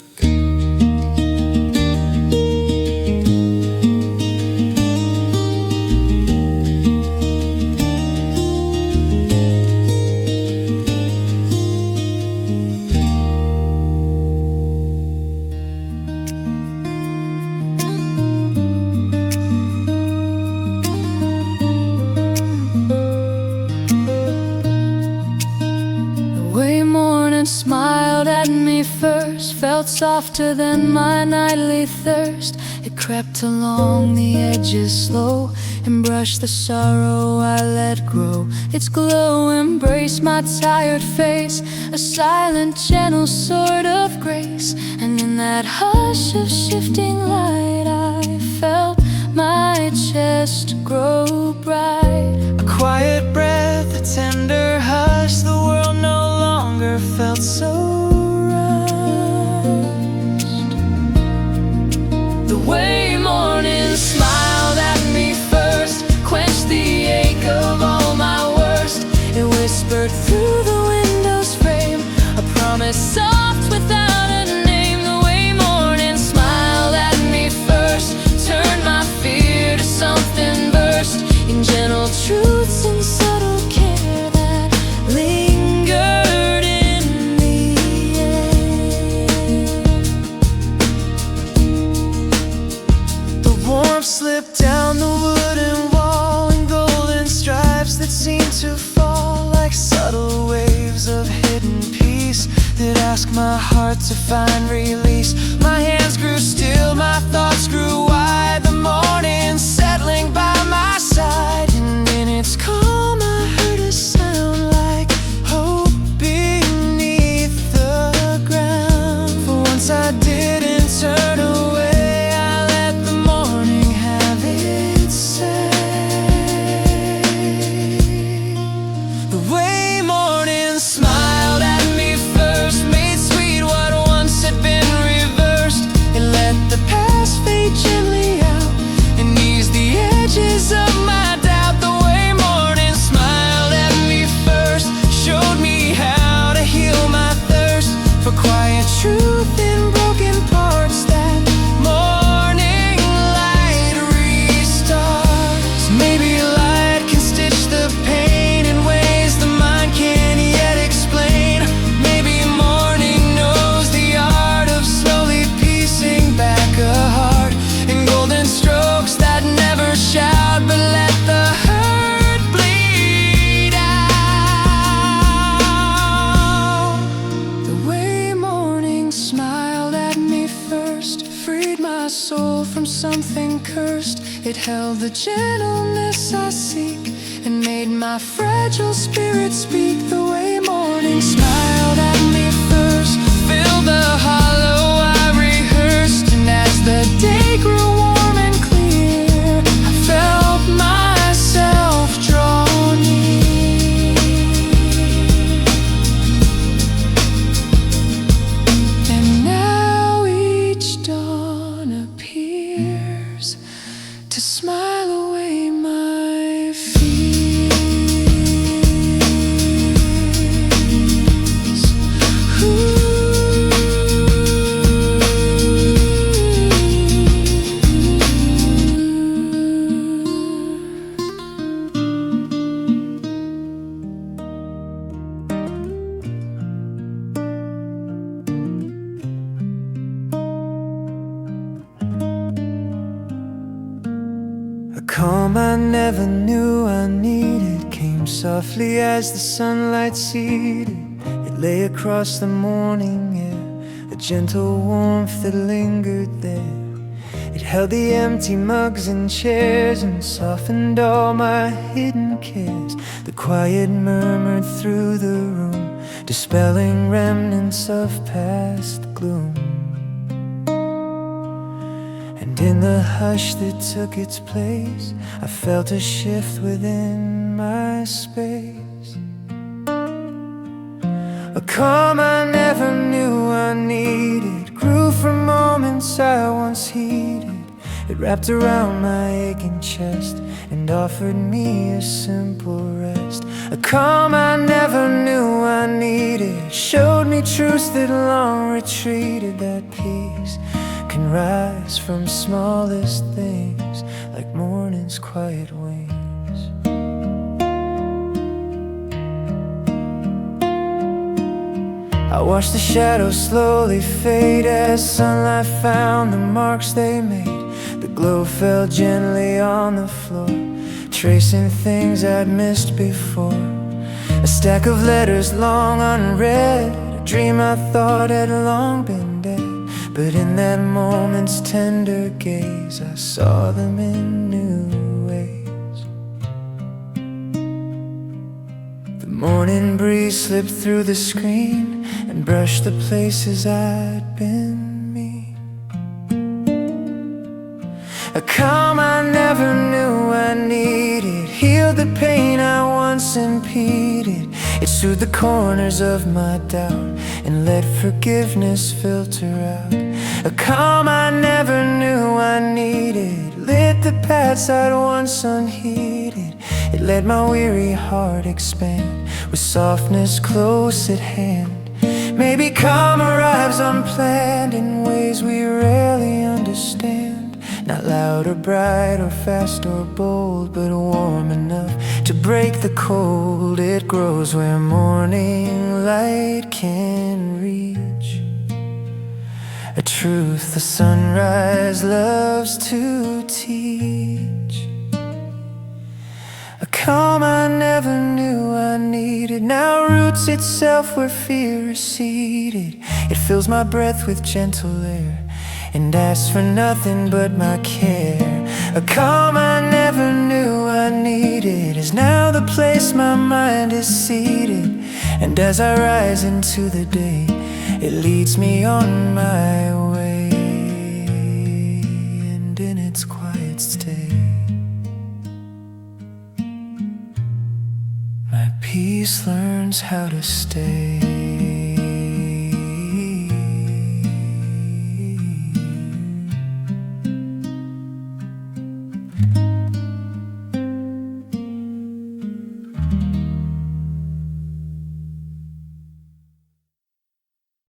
[SPEAKER 2] Smiled at me first, felt softer than my nightly thirst. It crept along the edges slow and brushed the sorrow I let grow. Its glow embraced my tired face, a silent, gentle sort of grace. And in that hush of shifting light I felt my chest grow bright.
[SPEAKER 1] A quiet breath, a tender hush, the world no longer felt so rushed.
[SPEAKER 2] The way morning smiled at me first quenched the ache of all my worst. It whispered through the window's frame, a promise soft without a name. The way morning smiled at me first turned my fear to something burst in gentle truths and subtle care that lingered in the air.
[SPEAKER 1] The warmth slipped down the wooden wall in golden stripes that seemed to fall like subtle waves of hidden peace that ask my heart to find release. My hands grew still, my thoughts grew wide, the morning settling by my side. And in its calm I heard a sound like hope beneath the ground. For once I didn't turn away, I let the morning have its say. The way morning smiled at me first made sweet what once had been reversed. my soul from something cursed. It held the gentleness I seek and made my fragile spirit speak the way morning smiled at me first. Filled the hollow I rehearsed, and as the day grew warm and clear, I felt myself draw near. And now each dawn appears to smile away my fears. A calm I never knew I needed came softly as the sunlight seeded. It lay across the morning air, a gentle warmth that lingered there. It held the empty mugs and chairs and softened all my hidden cares. The quiet murmured through the room, dispelling remnants of past gloom. And in the hush that took its place, I felt a shift within my space. A calm I never knew I needed grew from moments I once heeded. It wrapped around my aching chest and offered me a simple rest. A calm I never knew I needed showed me truths that long retreated. That peace can rise from smallest things, like morning's quiet wings. I watched the shadows slowly fade as sunlight found the marks they made. The glow fell gently on the floor, tracing things I'd missed before. A stack of letters long unread, a dream I thought had long been dead. But in that moment's tender gaze, I saw them in new ways. The morning breeze slipped through the screen and brushed the places I'd been mean. A calm I never knew I needed healed the pain I once impeded. It soothed the corners of my doubt and let forgiveness filter out. A calm I never knew I needed lit the paths I'd once unheeded. It let my weary heart expand with softness close at hand. Maybe calm arrives unplanned in ways we rarely understand. Not loud or bright or fast or bold, but warm enough to break the cold. It grows where morning light can reach, a truth the sunrise loves to teach. A calm I never knew I needed now roots itself where fear receded. It fills my breath with gentle air and asks for nothing but my care. A calm I never knew I needed is now the place my mind is seated. And as I rise into the day, it leads me on my way. And in its quiet stay, my peace learns how to stay.